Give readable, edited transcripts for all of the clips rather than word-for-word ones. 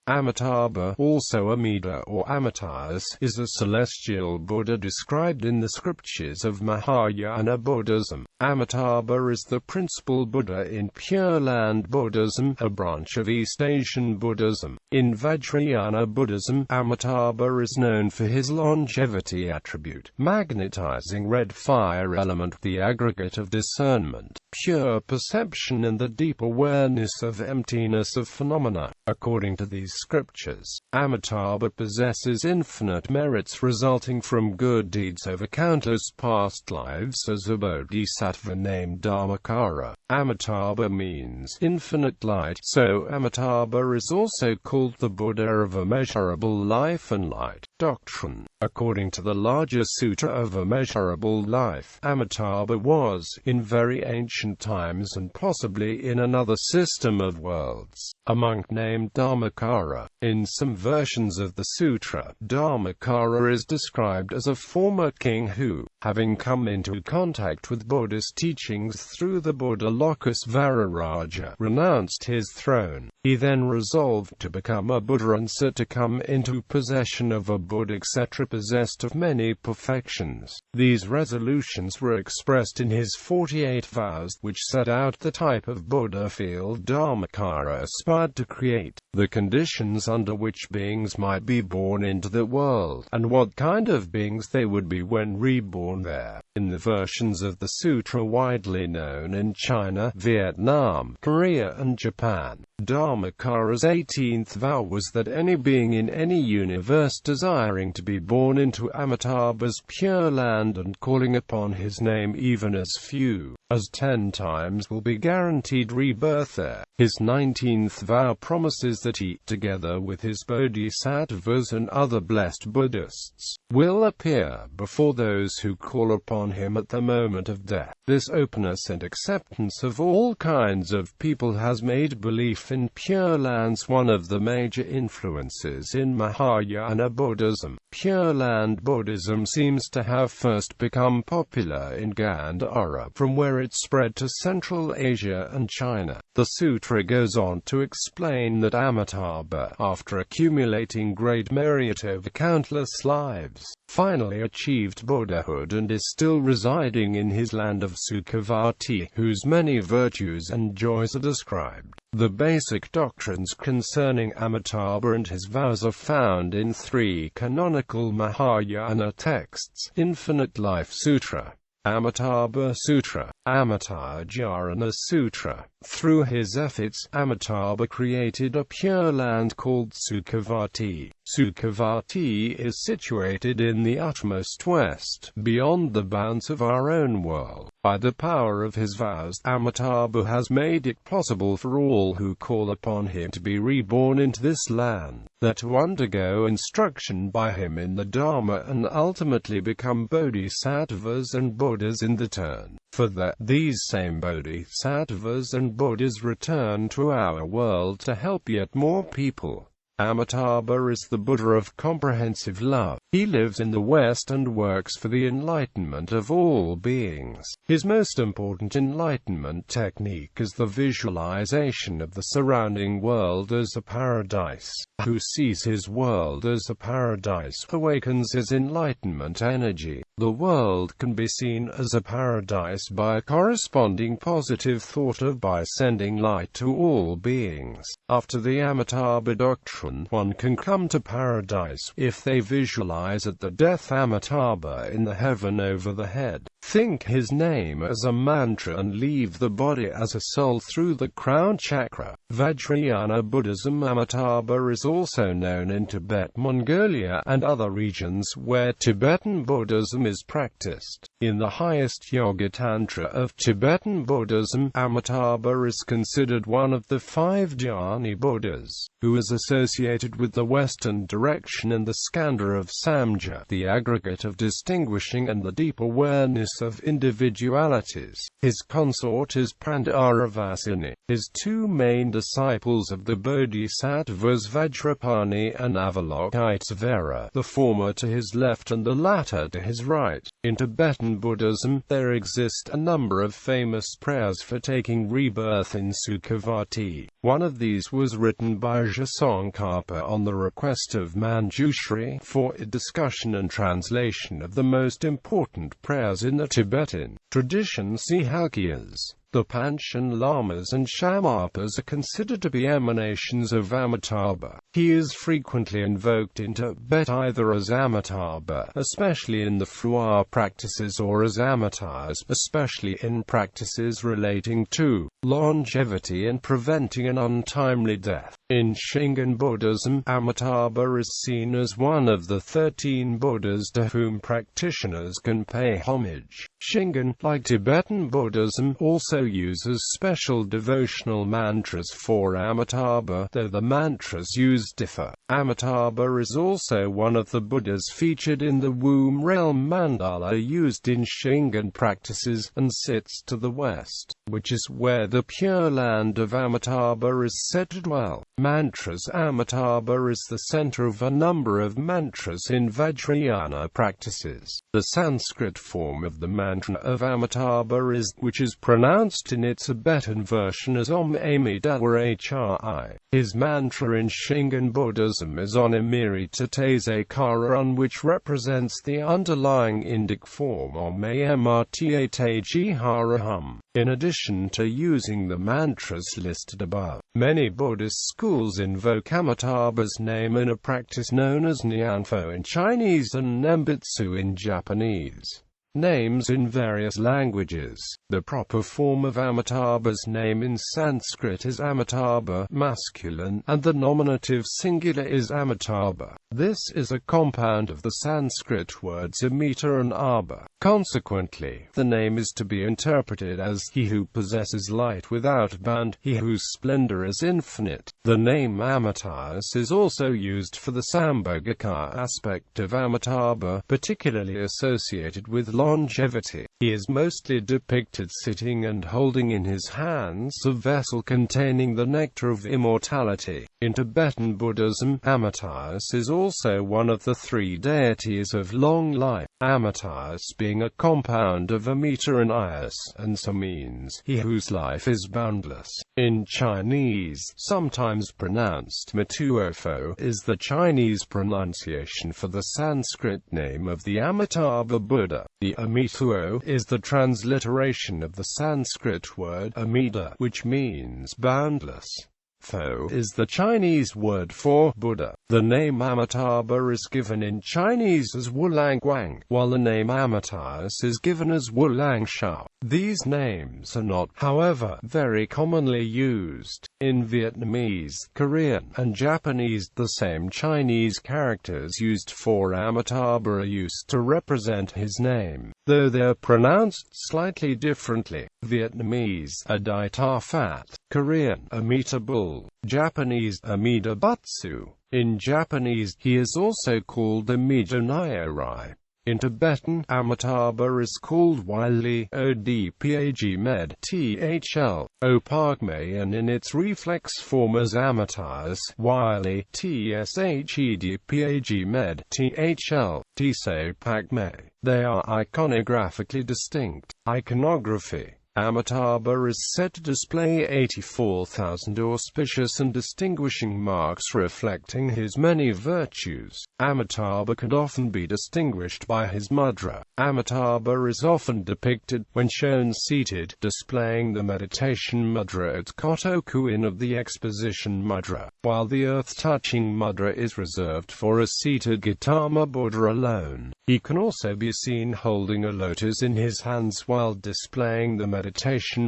Amitābha, also Amida or Amitāyus, is a celestial Buddha described in the scriptures of Mahāyāna Buddhism. Amitābha is the principal Buddha in Pure Land Buddhism, a branch of East Asian Buddhism. In Vajrayana Buddhism, Amitābha is known for his longevity attribute, magnetizing red fire element, the aggregate of discernment, pure perception and the deep awareness of emptiness of phenomena. According to these scriptures, Amitābha possesses infinite merits resulting from good deeds over countless past lives as a bodhisattva named Dharmakāra. Amitābha means infinite light, so Amitābha is also called the Buddha of immeasurable life and light doctrine. According to the larger Sutra of Immeasurable Life, Amitābha was, in very ancient times and possibly in another system of worlds, a monk named Dharmakāra. In some versions of the sutra, Dharmakāra is described as a former king who, having come into contact with Buddhist teachings through the Buddha locus Vararaja, renounced his throne. He then resolved to become a Buddha and so to come into possession of a Buddha etc. possessed of many perfections. These resolutions were expressed in his 48 vows, which set out the type of Buddha field Dharmakāra aspired to create, the conditions under which beings might be born into the world, and what kind of beings they would be when reborn there. In the versions of the sutra widely known in China, Vietnam, Korea and Japan, Dharmakāra's 18th vow was that any being in any universe desiring to be born into Amitābha's Pure Land and calling upon his name even as few as 10 times will be guaranteed rebirth there. His 19th vow promises that he, together with his bodhisattvas and other blessed Buddhists, will appear before those who call upon him at the moment of death. This openness and acceptance of all kinds of people has made belief in Pure Lands one of the major influences in Mahāyāna Buddhism. Pure Land Buddhism seems to have first become popular in Gandhara, from where it spread to Central Asia and China. The sutra goes on to explain that Amitābha, after accumulating great merit over countless lives, finally achieved Buddhahood and is still residing in his land of Sukhavati, whose many virtues and joys are described. The basic doctrines concerning Amitābha and his vows are found in 3 canonical Mahāyāna texts: Infinite Life Sutra, Amitābha Sutra, Amitāyus Sutra. Through his efforts, Amitābha created a pure land called Sukhavati. Sukhavati is situated in the uttermost west, beyond the bounds of our own world. By the power of his vows, Amitābha has made it possible for all who call upon him to be reborn into this land, that to undergo instruction by him in the Dharma and ultimately become bodhisattvas and Buddhas in the turn. For that, these same bodhisattvas and Buddhas return to our world to help yet more people. Amitābha is the Buddha of comprehensive love. He lives in the West and works for the enlightenment of all beings. His most important enlightenment technique is the visualization of the surrounding world as a paradise. Who sees his world as a paradise awakens his enlightenment energy. The world can be seen as a paradise by a corresponding positive thought by sending light to all beings. After the Amitābha doctrine, one can come to paradise if they visualize at the death Amitābha in the heaven over the head, think his name as a mantra and leave the body as a soul through the crown chakra. Vajrayana Buddhism. Amitābha is also known in Tibet, Mongolia and other regions where Tibetan Buddhism is practiced. In the highest Yoga Tantra of Tibetan Buddhism, Amitābha is considered one of the 5 Dhyani Buddhas, who is associated with the western direction and the skandha of samja, the aggregate of distinguishing and the deep awareness of individualities. His consort is Pandaravasini. His 2 main disciples of the bodhisattvas Vajrapani and Avalokitesvara, the former to his left and the latter to his right, right. In Tibetan Buddhism, there exist a number of famous prayers for taking rebirth in Sukhavati. One of these was written by Tsongkhapa on the request of Manjushri for a discussion and translation of the most important prayers in the Tibetan tradition. See Halkyas. The Panchen Lamas and Shamapas are considered to be emanations of Amitābha. He is frequently invoked in Tibet either as Amitābha, especially in the Phua practices, or as Amitayus, especially in practices relating to longevity and preventing an untimely death. In Shingon Buddhism, Amitābha is seen as one of the 13 Buddhas to whom practitioners can pay homage. Shingon, like Tibetan Buddhism, also uses special devotional mantras for Amitābha, though the mantras used differ. Amitābha is also one of the Buddhas featured in the womb realm mandala used in Shingon practices, and sits to the west, which is where the Pure Land of Amitābha is said to dwell. Mantras. Amitābha is the center of a number of mantras in Vajrayana practices. The Sanskrit form of the mantra of Amitābha is, which is pronounced in its Tibetan version as Om Amida or Hi. His mantra in Shingon Buddhism is on Amitāyus, which represents the underlying Indic form Om Amrtaji. In addition to using the mantras listed above, many Buddhist schools invoke Amitābha's name in a practice known as Nyanfo in Chinese and Nembutsu in Japanese. Names in various languages. The proper form of Amitābha's name in Sanskrit is Amitābha, masculine, and the nominative singular is Amitābha. This is a compound of the Sanskrit words Amita and Abha. Consequently, the name is to be interpreted as he who possesses light without bound, he whose splendor is infinite. The name Amitāyus is also used for the Sambhogaka aspect of Amitābha, particularly associated with longevity. He is mostly depicted sitting and holding in his hands a vessel containing the nectar of immortality. In Tibetan Buddhism, Amitāyus is also one of the 3 deities of long life, Amitāyus being a compound of Amita and Ius, and so means he whose life is boundless. In Chinese, sometimes pronounced Matuofo, is the Chinese pronunciation for the Sanskrit name of the Amitābha Buddha. The Amituo is the transliteration of the Sanskrit word Amida, which means boundless. Pho is the Chinese word for Buddha. The name Amitābha is given in Chinese as Wulang Guang, while the name Amitāyus is given as Wulang Shao. These names are not, however, very commonly used. In Vietnamese, Korean, and Japanese, the same Chinese characters used for Amitābha are used to represent his name, though they are pronounced slightly differently. Vietnamese, Adai Ta Phat. Korean, Amita Bul. Japanese, Amida Butsu. In Japanese, he is also called Amida Nyorai. In Tibetan, Amitābha is called Wylie, Odpag med, thl, Opagme, and in its reflex form as Amitāyus, Wylie, tshedpag med, thl, tsepagme. They are iconographically distinct. Iconography. Amitābha is said to display 84,000 auspicious and distinguishing marks reflecting his many virtues. Amitābha could often be distinguished by his mudra. Amitābha is often depicted, when shown seated, displaying the meditation mudra at Kotokuin of the exposition mudra, while the earth-touching mudra is reserved for a seated Gautama Buddha alone. He can also be seen holding a lotus in his hands while displaying the meditation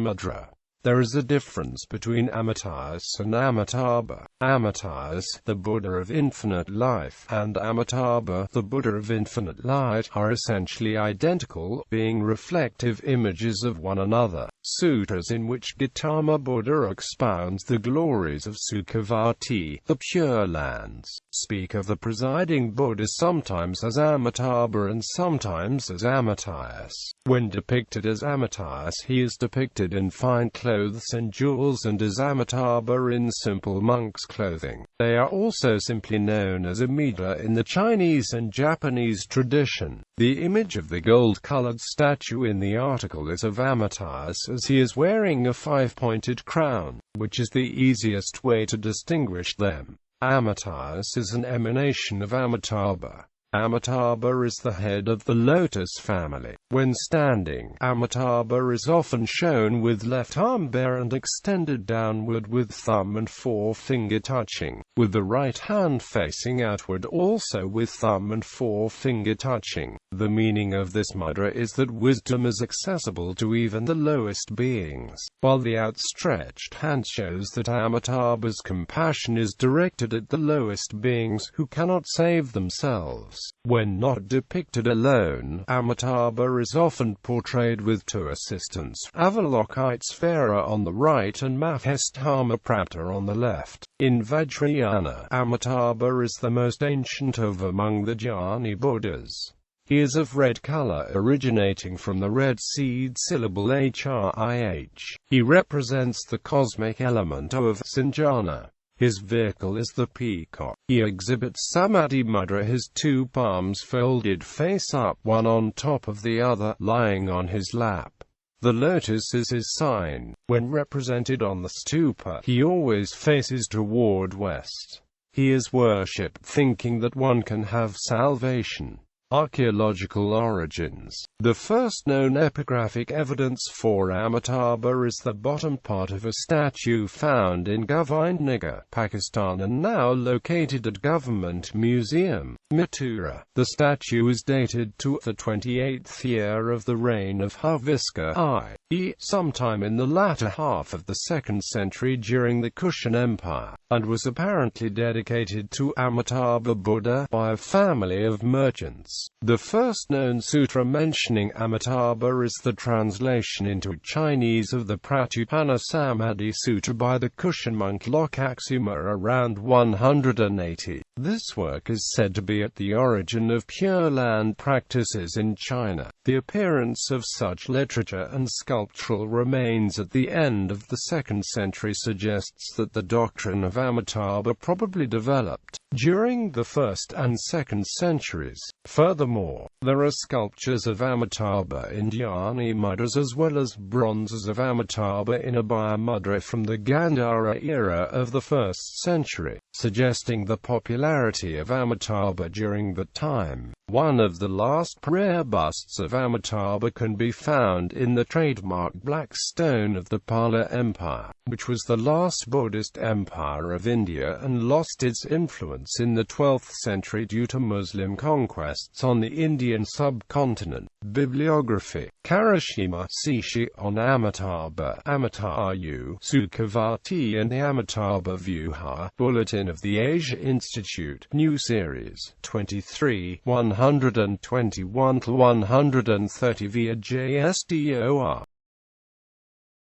mudra. There is a difference between Amitāyus and Amitābha. Amitāyus, the Buddha of infinite life, and Amitābha, the Buddha of infinite light, are essentially identical, being reflective images of one another. Sutras in which Gautama Buddha expounds the glories of Sukhavati, the Pure Lands, speak of the presiding Buddha sometimes as Amitābha and sometimes as Amitāyus. When depicted as Amitāyus, he is depicted in fine clothing clothes and jewels and as Amitābha in simple monk's clothing. They are also simply known as Amida in the Chinese and Japanese tradition. The image of the gold-colored statue in the article is of Amitāyus as he is wearing a five-pointed crown, which is the easiest way to distinguish them. Amitāyus is an emanation of Amitābha. Amitābha is the head of the lotus family. When standing, Amitābha is often shown with left arm bare and extended downward with thumb and forefinger touching, with the right hand facing outward also with thumb and forefinger touching. The meaning of this mudra is that wisdom is accessible to even the lowest beings, while the outstretched hand shows that Amitābha's compassion is directed at the lowest beings who cannot save themselves. When not depicted alone, Amitābha is often portrayed with two assistants, Avalokitesvara on the right and Mahāyāna on the left. In Vajrayana, Amitābha is the most ancient of among the jnani Buddhas. He is of red color originating from the red seed syllable HRIH. He represents the cosmic element of sanjana. His vehicle is the peacock. He exhibits samadhi mudra, his two palms folded face up, one on top of the other, lying on his lap. The lotus is his sign. When represented on the stupa, he always faces toward west. He is worshipped thinking that one can have salvation. Archaeological origins. The first known epigraphic evidence for Amitābha is the bottom part of a statue found in Govindnagar, Pakistan and now located at Government Museum, Mathura. The statue is dated to the 28th year of the reign of Harviska I, sometime in the latter half of the 2nd century during the Kushan Empire, and was apparently dedicated to Amitābha Buddha by a family of merchants. The first known sutra mentioning Amitābha is the translation into Chinese of the Pratipana Samadhi Sutra by the Kushan monk Lokaksuma around 180. This work is said to be at the origin of Pure Land practices in China. The appearance of such literature and sculptural remains at the end of the 2nd century suggests that the doctrine of Amitābha probably developed during the 1st and 2nd centuries. Furthermore, there are sculptures of Amitābha in jnani mudras as well as bronzes of Amitābha in Abhaya mudra from the Gandhara era of the 1st century, suggesting the popularity of Amitābha during that time. One of the last rare busts of Amitābha can be found in the trademark black stone of the Pala Empire, which was the last Buddhist empire of India and lost its influence in the 12th century due to Muslim conquests on the Indian subcontinent. Bibliography. Karashima Sishi on Amitābha, Amitāyus, Sukhavati and the Amitābha Vyuha, Bulletin of the Asia Institute, New Series, 23, 121-130 via JSDOR.